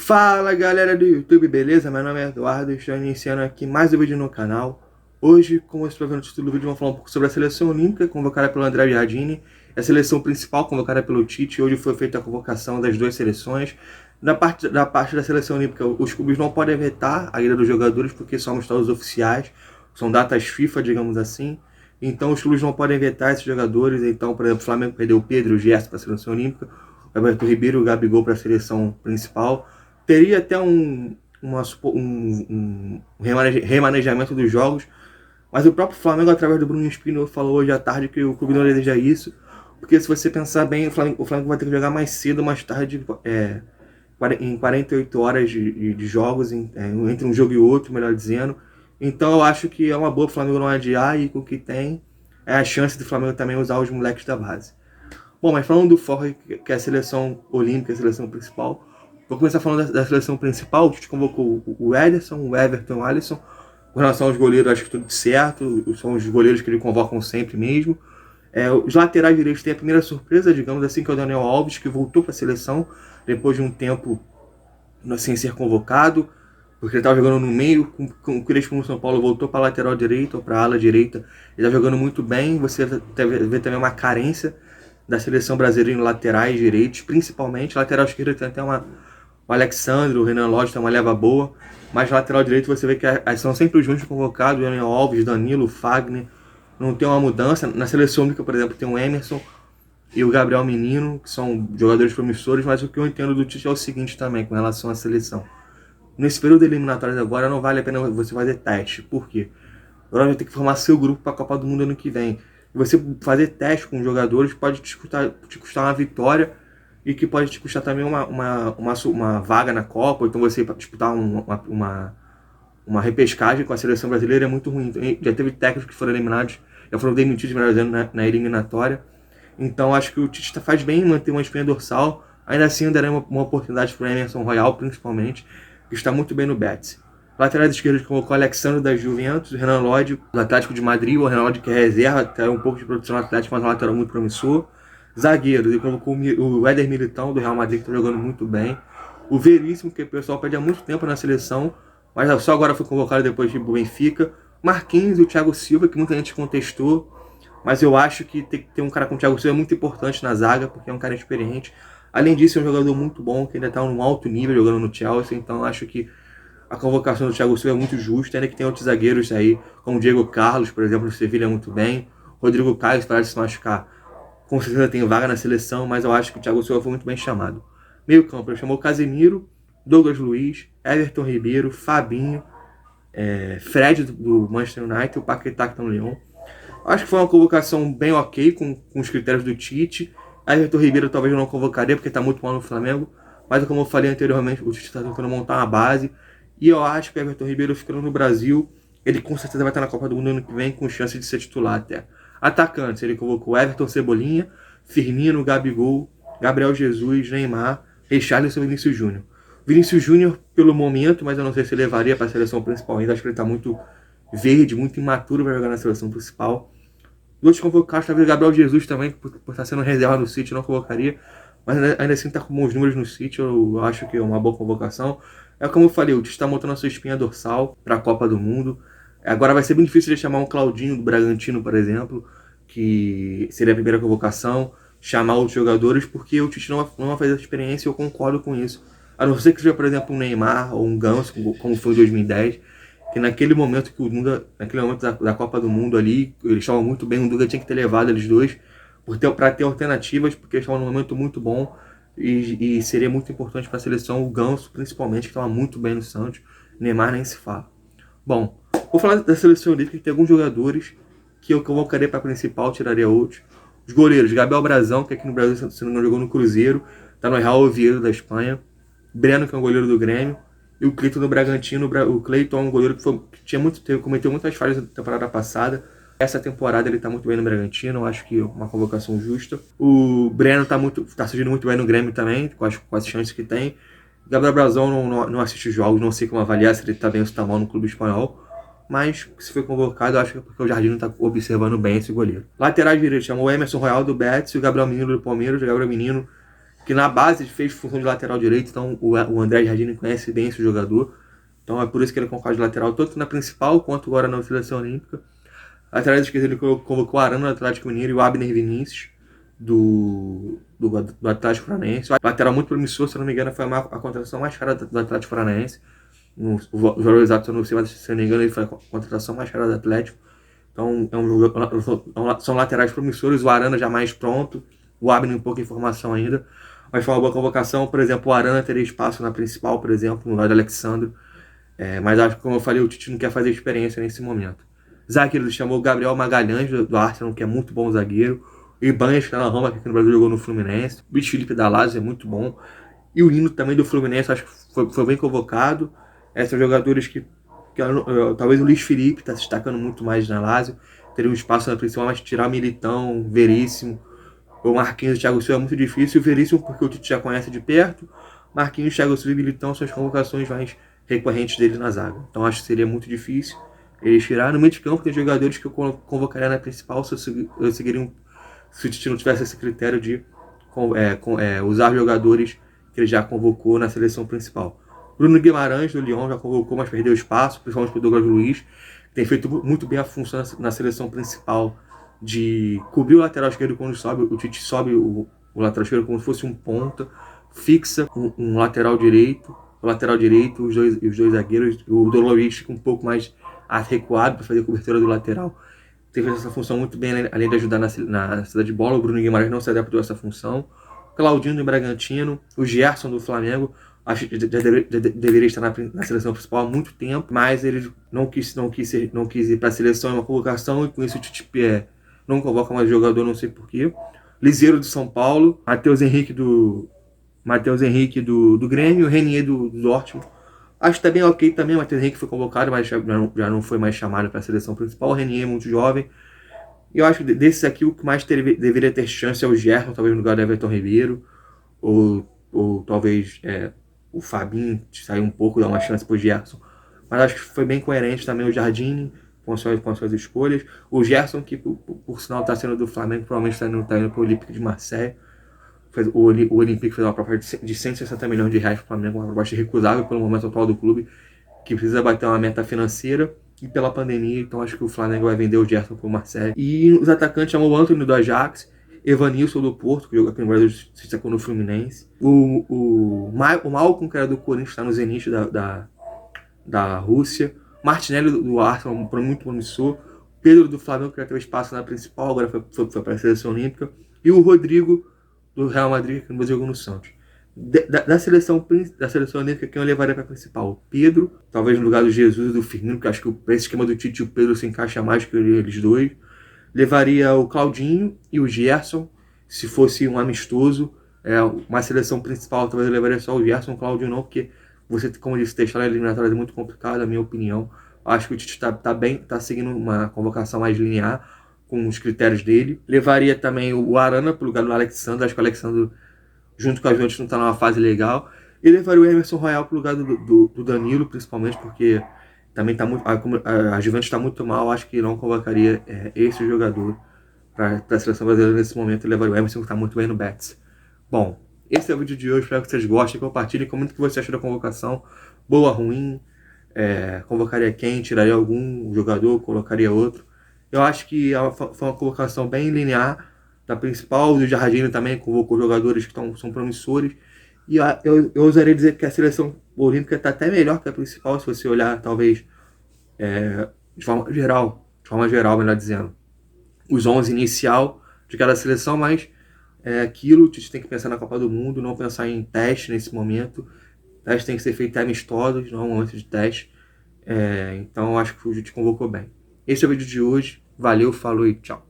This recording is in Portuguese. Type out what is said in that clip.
Fala galera do YouTube, beleza? Meu nome é Eduardo e estou iniciando aqui mais um vídeo no canal. Hoje, como vocês estão vendo no título do vídeo, vamos falar um pouco sobre a seleção olímpica convocada pelo André Jardine, a seleção principal convocada pelo Tite. Hoje foi feita a convocação das duas seleções. Da parte da seleção olímpica, os clubes não podem vetar a ida dos jogadores porque são amistosos oficiais, são datas FIFA, digamos assim. Então os clubes não podem vetar esses jogadores. Então, por exemplo, o Flamengo perdeu o Pedro e o Gerson para a seleção olímpica, o Everton Ribeiro e o Gabigol para a seleção principal. Teria até um remanejamento dos jogos, mas o próprio Flamengo, através do Bruno Spindler, falou hoje à tarde que o clube não deseja isso, porque se você pensar bem, o Flamengo vai ter que jogar mais cedo, mais tarde, em 48 horas de jogos, entre um jogo e outro, melhor dizendo. Então eu acho que é uma boa o Flamengo não adiar, e com o que tem, é a chance do Flamengo também usar os moleques da base. Bom, mas falando do foco, que é a seleção olímpica, a seleção principal, vou começar falando da seleção principal. A gente convocou o Ederson, o Everton, o Alisson. Com relação aos goleiros, acho que tudo certo. São os goleiros que eles convocam sempre mesmo. Os laterais direitos têm a primeira surpresa, digamos assim, que é o Daniel Alves, que voltou para a seleção depois de um tempo sem ser convocado, porque ele estava jogando no meio. Com o Crespo no São Paulo, voltou para a lateral direita ou para a ala direita. Ele está jogando muito bem. Você vê também uma carência da seleção brasileira em laterais direitos, principalmente. Lateral esquerda tem até o Alexandre, o Renan Lodge tem uma leva boa, mas lateral direito você vê que são sempre os juntos convocados, o Daniel Alves, Danilo, Fagner. Não tem uma mudança. Na seleção única, por exemplo, tem o Emerson e o Gabriel Menino, que são jogadores promissores, mas o que eu entendo do Tite é o seguinte também, com relação à seleção. Nesse período eliminatório agora, não vale a pena você fazer teste. Por quê? Agora vai ter que formar seu grupo para a Copa do Mundo ano que vem. E você fazer teste com jogadores pode te custar uma vitória, e que pode te custar também uma vaga na Copa. Ou então você disputar uma repescagem com a seleção brasileira é muito ruim. Então, já teve técnicos que foram eliminados, já foram demitidos na eliminatória. Então acho que o Tite faz bem em manter uma espinha dorsal. Ainda assim, dará uma oportunidade para o Emerson Royal, principalmente, que está muito bem no Betis. Laterais esquerdos convocou o Alexandre da Juventus, o Renan Lodge do Atlético de Madrid. O Renan Lodge, que é reserva, tem um pouco de produção no Atlético, mas é um lateral muito promissor. Zagueiros, ele colocou o Éder Militão do Real Madrid, que está jogando muito bem. O Veríssimo, que o pessoal pede há muito tempo na seleção, mas só agora foi convocado depois de Benfica. Marquinhos e o Thiago Silva, que muita gente contestou, mas eu acho que ter um cara como o Thiago Silva é muito importante na zaga, porque é um cara experiente. Além disso, é um jogador muito bom, que ainda está num alto nível jogando no Chelsea. Então acho que a convocação do Thiago Silva é muito justa, ainda que tem outros zagueiros aí, como o Diego Carlos, por exemplo, do Sevilha, muito bem. Rodrigo Caio, para de se machucar, com certeza tem vaga na seleção, mas eu acho que o Thiago Silva foi muito bem chamado. Meio campo, ele chamou Casemiro, Douglas Luiz, Everton Ribeiro, Fabinho, Fred do Manchester United e o Paquetá, que está no Lyon. Acho que foi uma convocação bem ok, com os critérios do Tite. Everton Ribeiro talvez eu não convocaria, porque está muito mal no Flamengo, mas como eu falei anteriormente, o Tite está tentando montar uma base, e eu acho que o Everton Ribeiro, ficando no Brasil, ele com certeza vai estar na Copa do Mundo ano que vem, com chance de ser titular até. Atacantes, ele convocou Everton, Cebolinha, Firmino, Gabigol, Gabriel Jesus, Neymar, Richarlison e Vinícius Júnior. Vinícius Júnior, pelo momento, mas eu não sei se levaria para a seleção principal ainda. Acho que ele está muito verde, muito imaturo para jogar na seleção principal. Os outros convocados, talvez o Gabriel Jesus também, por estar sendo reserva no City, não convocaria, mas ainda assim está com bons números no City. Eu acho que é uma boa convocação. É como eu falei, o Tite está montando a sua espinha dorsal para a Copa do Mundo. Agora vai ser bem difícil de chamar um Claudinho do Bragantino, por exemplo, que seria a primeira convocação, chamar outros jogadores, porque o Tite não vai fazer a experiência, e eu concordo com isso. A não ser que seja, por exemplo, um Neymar ou um Ganso, como foi em 2010, que naquele momento que o Dunga, naquele momento da Copa do Mundo ali, eles estavam muito bem, o Dunga tinha que ter levado eles dois, para ter alternativas, porque eles estavam num momento muito bom, e seria muito importante para a seleção o Ganso, principalmente, que estava muito bem no Santos. Neymar nem se fala. Bom, vou falar da seleção olímpica, que tem alguns jogadores que eu convocaria para a principal, tiraria outros. Os goleiros, Gabriel Brazão, que aqui no Brasil, se não me engano, jogou no Cruzeiro, está no Real Oviedo da Espanha. Breno, que é um goleiro do Grêmio. E o Cleiton do Bragantino. O Cleiton é um goleiro que cometeu muitas falhas na temporada passada. Essa temporada ele está muito bem no Bragantino, eu acho que é uma convocação justa. O Breno está surgindo muito bem no Grêmio também, com as chances que tem. Gabriel Brazão não assiste jogos, não sei como avaliar se ele está bem ou se está mal no clube espanhol. Mas se foi convocado, eu acho que é porque o Jardine está observando bem esse goleiro. Laterais direitos, chamou o Emerson Royal do Betis e o Gabriel Menino do Palmeiras. O Gabriel Menino que na base fez função de lateral direito, então o André Jardine conhece bem esse jogador. Então é por isso que ele convoca de lateral, tanto na principal quanto agora na seleção olímpica. Lateral esquerda ele convocou o Arana do Atlético Mineiro e o Abner Vinícius do Atlético Paranaense. O lateral muito promissor, se não me engano, foi a contratação mais cara do Atlético Paranaense. Os valores exatos eu não sei, mas se não me engano, ele foi a contratação mais cara do Atlético. Então são laterais promissores, o Arana já mais pronto, o Abner um pouco de informação ainda. Mas foi uma boa convocação, por exemplo, o Arana teria espaço na principal, por exemplo, no lugar do Alexandre. Mas acho que, como eu falei, o Tite não quer fazer experiência nesse momento. Zagueiro, ele chamou o Gabriel Magalhães do Arsenal, que é muito bom zagueiro. O Ibanez, que está na Roma, que aqui no Brasil jogou no Fluminense. O Luiz Felipe da Lazio é muito bom. E o Nino também do Fluminense, acho que foi bem convocado. São jogadores que talvez o Luiz Felipe está se destacando muito mais na Lazio. Teria um espaço na principal, mas tirar Militão, Veríssimo, o Marquinhos e o Thiago Silva é muito difícil. O Veríssimo, porque o Tite já conhece de perto. Marquinhos, Thiago Silva e Militão são as convocações mais recorrentes dele na zaga. Então acho que seria muito difícil eles tirar. No meio de campo tem jogadores que eu convocaria na principal se o Tite não tivesse esse critério de usar jogadores que ele já convocou na seleção principal. Bruno Guimarães do Lyon já convocou, mas perdeu espaço, principalmente para o Douglas Luiz, que tem feito muito bem a função na seleção principal de cobrir o lateral esquerdo quando sobe. O Tite sobe o lateral esquerdo como se fosse um ponta, fixa um lateral direito, os dois zagueiros, o Douglas Luiz fica um pouco mais recuado para fazer a cobertura do lateral. Tem feito essa função muito bem, além de ajudar na saída de bola. O Bruno Guimarães não se adaptou a essa função. O Claudinho do Bragantino, o Gerson do Flamengo, acho que já deveria estar na seleção principal há muito tempo, mas ele não quis ir para a seleção, é uma convocação, e com isso o Tite não convoca mais jogador, não sei porquê. Liseiro do São Paulo, Matheus Henrique do Grêmio, Renier do Dortmund. Acho que tá bem ok também. O Matheus Henrique foi convocado, mas já não foi mais chamado para a seleção principal. O Renier é muito jovem. E eu acho que desses aqui, o que mais deveria ter chance é o Gerson, talvez no lugar do Everton Ribeiro. Ou talvez o Fabinho sair um pouco, dar uma chance pro Gerson. Mas acho que foi bem coerente também o Jardine com as suas escolhas. O Gerson, que por sinal está sendo do Flamengo, provavelmente está indo para o Olympique de Marseille. O Olympique fez uma proposta de 160 milhões de reais para o Flamengo, uma proposta irrecusável pelo momento atual do clube, que precisa bater uma meta financeira e pela pandemia. Então acho que o Flamengo vai vender o Gerson para o Marseille. E os atacantes chamou o Antony do Ajax, Evanilson do Porto, que jogou aqui no Brasil, se destacou no Fluminense. O Malcom, que era do Corinthians, está no Zenit da Rússia. Martinelli do Arsenal, muito promissor. Pedro do Flamengo, que já teve espaço na principal, agora foi para a seleção olímpica. E o Rodrigo do Real Madrid, que no Brasil jogou no Santos. Da seleção olímpica, quem eu levaria para a principal? O Pedro, talvez no lugar do Jesus e do Firmino, porque acho que para esse esquema do Tite o Pedro se encaixa mais que eles dois. Levaria o Claudinho e o Gerson, se fosse um amistoso. Uma seleção principal, talvez eu levaria só o Gerson, o Claudinho não, porque você, como eu disse, testar na eliminatória é muito complicado, na minha opinião. Acho que o Tite está seguindo uma convocação mais linear, com os critérios dele. Levaria também o Arana para o lugar do Alexandre. Acho que o Alexandre, junto com a Juventus, não está numa fase legal. E levaria o Emerson Royal para o lugar do Danilo, principalmente porque também tá muito, a Juventus está muito mal. Acho que não convocaria esse jogador para a seleção brasileira nesse momento. Levaria o Emerson, que está muito bem no Betis. Bom, esse é o vídeo de hoje. Espero que vocês gostem, compartilhem, comentem o que você achou da convocação. Boa, ruim, convocaria quem, tiraria algum jogador, colocaria outro. Eu acho que foi uma colocação bem linear da principal. O Jardine também convocou jogadores que são promissores. E eu ousaria dizer que a seleção olímpica está até melhor que a principal, se você olhar, talvez, de forma geral, melhor dizendo, os 11 inicial de cada seleção, mas aquilo, a gente tem que pensar na Copa do Mundo, não pensar em teste nesse momento. Teste tem que ser feito amistosos, não momentos de teste. Então eu acho que o Tite convocou bem. Esse é o vídeo de hoje. Valeu, falou e tchau.